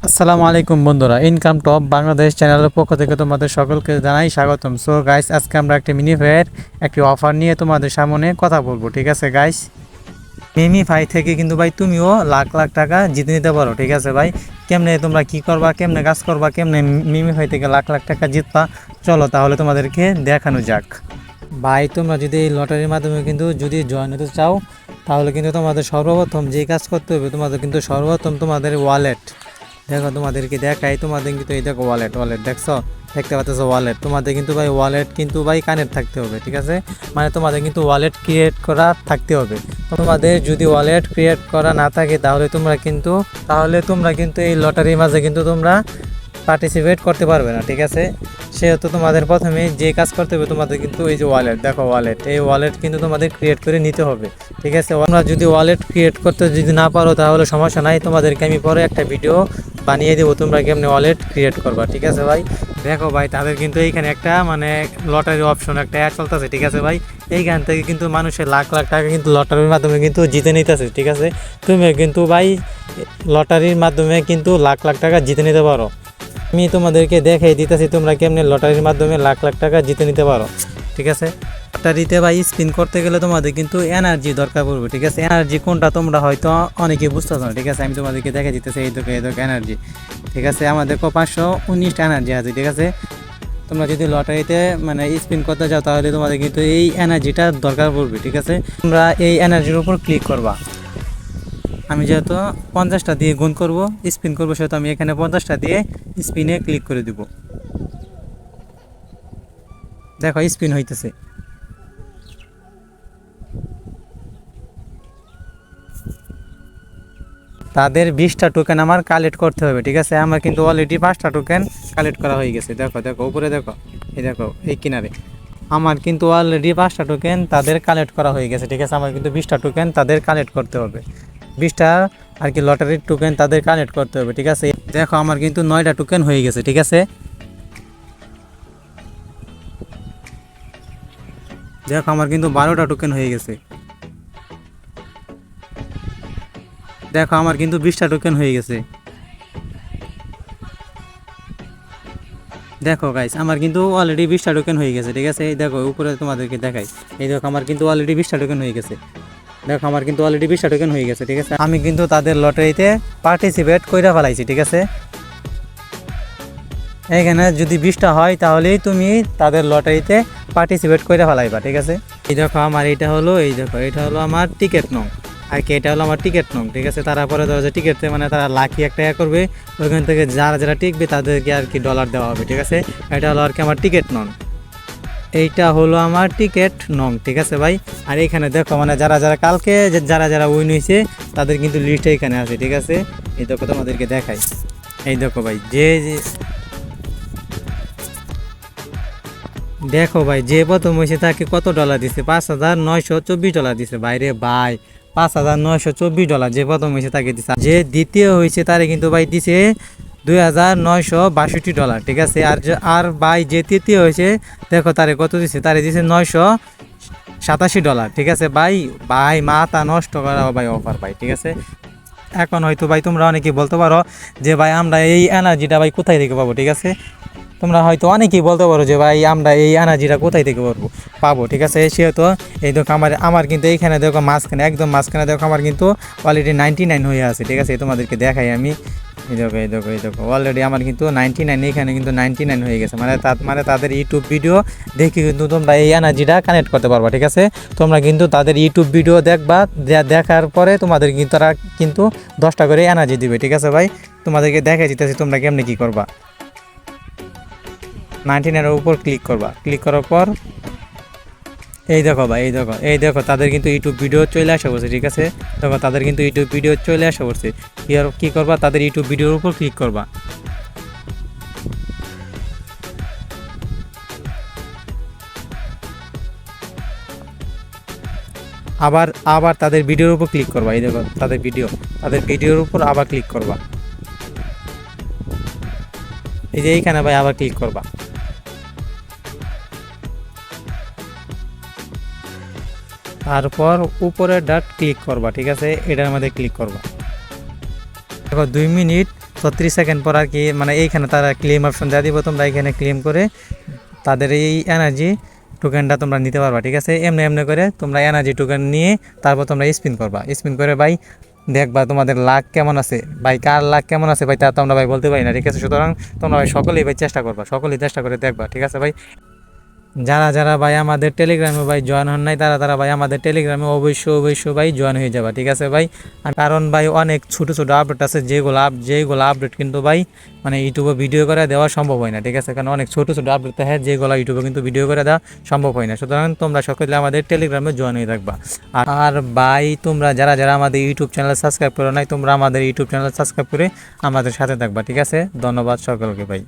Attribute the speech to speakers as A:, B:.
A: আসসালামু আলাইকুম বন্ধুরা, ইনকাম টপ বাংলাদেশ চ্যানেলের পক্ষ থেকে তোমাদের সকলকে জানাই স্বাগতম। সো গাইস, আজকে আমরা একটি মিনি ফাইয়ের একটি অফার নিয়ে তোমাদের সামনে কথা বলবো। ঠিক আছে গাইস, মিমি ফাই থেকে কিন্তু ভাই তুমিও লাখ লাখ টাকা জিতে নিতে পারো। ঠিক আছে ভাই, কেমনে তোমরা কি করবা, কেমনে কাজ করবা, কেমনে মিমি ফাই থেকে লাখ লাখ টাকা জিতবা, চলো তাহলে তোমাদেরকে দেখানো যাক। ভাই তোমরা যদি এই লটারির মাধ্যমে কিন্তু যদি জয়েন হতে চাও, তাহলে কিন্তু তোমাদের সর্বপ্রথম যে কাজ করতে হবে, তোমাদের কিন্তু সর্বপ্রথম তোমাদের ওয়ালেট, দেখো তোমাদেরকে দেখাই, তোমাদের কিন্তু এই দেখো ওয়ালেট দেখছো, দেখতে পাচ্ছ ওয়ালেট, তোমাদের কিন্তু ভাই ওয়ালেট কিন্তু ভাই কানেক্ট থাকতে হবে। ঠিক আছে, মানে তোমাদের কিন্তু ওয়ালেট ক্রিয়েট করা থাকতে হবে। তোমাদের যদি ওয়ালেট ক্রিয়েট করা না থাকে তাহলে তোমরা কিন্তু এই লটারির মাঝে কিন্তু তোমরা পার্টিসিপেট করতে পারবে না। ঠিক আছে, সেহেতু তোমাদের প্রথমে যে কাজ করতে হবে, তোমাদের কিন্তু এই যে ওয়ালেট, দেখো এই ওয়ালেট কিন্তু তোমাদের ক্রিয়েট করে নিতে হবে। ঠিক আছে, তোমরা যদি ওয়ালেট ক্রিয়েট করতে যদি না পারো তাহলে সমস্যা নাই, তোমাদেরকে আমি পরে একটা ভিডিও বানিয়ে দেবো তোমরা কেমনি ওয়ালেট ক্রিয়েট করবা। ঠিক আছে ভাই, দেখো ভাই তাদের কিন্তু এইখানে একটা মানে লটারি অপশন একটা অ্যাড চলতেছে। ঠিক আছে ভাই, এইখান থেকে কিন্তু মানুষের লাখ লাখ টাকা কিন্তু লটারির মাধ্যমে কিন্তু জিতে নিতেছে। ঠিক আছে, তুমি কিন্তু ভাই লটারির মাধ্যমে কিন্তু লাখ লাখ টাকা জিতে নিতে পারো। আমি তোমাদেরকে দেখাই দিতেছি তোমরা কেমনে লটারির মাধ্যমে লাখ লাখ টাকা জিতে নিতে পারো। ঠিক আছে, লটারিতে ভাই স্পিন করতে গেলে তোমাদের কিন্তু এনার্জি দরকার পড়বে। ঠিক আছে, এনার্জি কোনটা তোমরা হয়তো অনেকেই বুঝতেছো না। ঠিক আছে, আমি তোমাদেরকে দেখে দিতেছি, এই দেখো এনার্জি। ঠিক আছে, আমাদের 519টা এনার্জি আছে। ঠিক আছে, তোমরা যদি লটারিতে মানে স্পিন করতে যাও তাহলে তোমাদের কিন্তু এই এনার্জিটা দরকার পড়বে। ঠিক আছে, তোমরা এই এনার্জির উপর ক্লিক করবা। আমি যেহেতু 50টা দিয়ে গুণ করব, স্পিন করবো, সেহেতু আমি এখানে 50টা দিয়ে স্পিনে ক্লিক করে দিব। দেখো স্পিন হইতেছে। তাদের 20টা টোকেন আমার কালেক্ট করতে হবে। ঠিক আছে, আমার কিন্তু অলরেডি 5টা টোকেন কালেক্ট করা হয়ে গেছে। দেখো উপরে দেখো, এই কিনারে আমার কিন্তু অলরেডি 5টা টোকেন তাদের কালেক্ট করা হয়ে গেছে। ঠিক আছে, আমার কিন্তু 20টা টোকেন তাদের কালেক্ট করতে হবে, 20টা আর কি লটারির টোকেন তাদের কালেক্ট করতে হবে। ঠিক আছে, দেখো আমার কিন্তু 9টা টোকেন হয়ে গেছে। ঠিক আছে, দেখো আমার কিন্তু 12টা টোকেন হয়ে গেছে। দেখো আমার কিন্তু 20টা টোকেন হয়ে গেছে। দেখো গাইস, আমার কিন্তু অলরেডি 20টা টোকেন হয়ে গেছে। ঠিক আছে, এই দেখো উপরে তোমাদেরকে দেখাই, এই দেখো আমার কিন্তু অলরেডি 20টা টোকেন হয়ে গেছে। দেখো আমার কিন্তু অলরেডি 20টা টোকেন হয়ে গেছে। ঠিক আছে, আমি কিন্তু তাদের লটারিতে পার্টিসিপেট কইরা ফেলাইছি। ঠিক আছে, এখানে যদি 20টা হয় তাহলেই তুমি তাদের লটারিতে পার্টিসিপেট করে ফেলাইবা। ঠিক আছে, এই দেখো আমার এটা হলো আমার টিকিট নং আর কি, এটা হলো আমার টিকিট নং। ঠিক আছে, তারপরে ধরো যে টিকিটে মানে তারা লাখি একটা করবে, ওইখান থেকে যারা যারা টিকবে তাদেরকে আর কি ডলার দেওয়া হবে। ঠিক আছে, এটা হলো আর কি আমার টিকিট নং, এইটা হলো আমার টিকিট নং। ঠিক আছে ভাই, আর এখানে দেখো মানে যারা যারা কালকে যারা যারা উইন হয়েছে তাদের কিন্তু লিস্ট এখানে আছে। ঠিক আছে, এই দেখো তোমাদেরকে দেখাই, এই দেখো ভাই দেখো ভাই যে প্রথম হয়েছে তাকে কত ডলার দিছে, $5,924 দিছে। বাইরে ভাই $5,924 যে প্রথম হয়েছে তাকে দিছে। যে দ্বিতীয় হয়েছে তারে কিন্তু ভাই দিছে $2,962। ঠিক আছে, আর ভাই যে তৃতীয় হয়েছে দেখো তারে কত দিছে, তারে দিছে $987। ঠিক আছে ভাই, মাথা নষ্ট করা ভাই অফার ভাই। ঠিক আছে, এখন হয়তো ভাই তোমরা অনেকেই বলতে পারো যে ভাই আমরা এই এনার্জিটা ভাই কোথায় থেকে পাবো। ঠিক আছে, তোমরা হয়তো অনেকেই বলতে পারো যে ভাই আমরা এই এনার্জিটা কোথায় থেকে পাবো। ঠিক আছে, সেহেতু এই দেখো আমার কিন্তু এইখানে দেখো মাঝখানে, একদম মাঝখানে দেখো আমার কিন্তু অলরেডি 99 হয়ে আছে। ঠিক আছে, তোমাদেরকে দেখাই আমি, এই দেখো অলরেডি আমার কিন্তু 99, এখানে কিন্তু 99 হয়ে গেছে। মানে তাদের ইউটিউব ভিডিও দেখে কিন্তু তোমরা এই এনার্জিটা কানেক্ট করতে পারবা। ঠিক আছে, তোমরা কিন্তু তাদের ইউটিউব ভিডিও দেখবা, দেখার পরে তোমাদের কিন্তু তারা কিন্তু 10টা করে এনার্জি দিবে। ঠিক আছে ভাই, তোমাদেরকে দেখাই দিতেছি তোমরা কেমনি কী করবা। 99-এর উপর ক্লিক করবা, ক্লিক করার পর এই দেখো ভাই, এই দেখো তাদের কিন্তু ইউটিউব ভিডিও চলে আসা পড়ছে। ঠিক আছে, দেখো তাদের কিন্তু ইউটিউব ভিডিও চলে আসা পড়ছে। কী করবা, তাদের ইউটিউব ভিডিওর উপর ক্লিক করবা, আবার তাদের ভিডিওর উপর ক্লিক করবা। এই দেখো তাদের ভিডিওর উপর আবার ক্লিক করবা, এই যে এইখানে ভাই আবার ক্লিক করবা। তারপর উপরে ডট ক্লিক করবা। ঠিক আছে, এটার মধ্যে ক্লিক করবা। দেখো 2 মিনিট তো 30 সেকেন্ড পর আর কি মানে এইখানে তারা ক্লেম অপশন দেওয়া দিব, তোমরা এখানে ক্লেম করে তাদের এই এনার্জি টোকেনটা তোমরা নিতে পারবা। ঠিক আছে, এমনি এমনি করে তোমরা এনার্জি টোকেন নিয়ে তারপর তোমরা স্পিন করবা। স্পিন করে ভাই দেখবা তোমাদের লাক কেমন আছে ভাই, কার লাক কেমন আছে ভাই তা তো আমরা ভাই বলতে পারি না। ঠিক আছে, সুতরাং তোমরা ভাই সকলেই ভাই চেষ্টা করবা, সকলেই চেষ্টা করে দেখবা। ঠিক আছে ভাই, যারা যারা ভাই আমাদের টেলিগ্রামে ভাই জয়েন হন নাই তারা তারা ভাই আমাদের টেলিগ্রামে অবশ্যই ভাই জয়েন হয়ে যাবা। ঠিক আছে ভাই, আর কারণ ভাই অনেক ছোট ছোট আপডেট আছে যেগুলো আপডেট কিন্তু ভাই মানে ইউটিউবে ভিডিও করে দেওয়া সম্ভব হয় না। ঠিক আছে, কারণ অনেক ছোট ছোট আপডেট থাকে যেগুলো ইউটিউবে কিন্তু ভিডিও করে দেওয়া সম্ভব হয় না। সুতরাং তোমরা সকলে আমাদের টেলিগ্রামে জয়েন হয়ে থাকবা। আর ভাই তোমরা যারা যারা আমাদের ইউটিউব চ্যানেল সাবস্ক্রাইব করো নাই, তোমরা আমাদের ইউটিউব চ্যানেল সাবস্ক্রাইব করে আমাদের সাথে থাকবা। ঠিক আছে, ধন্যবাদ সকলকে ভাই।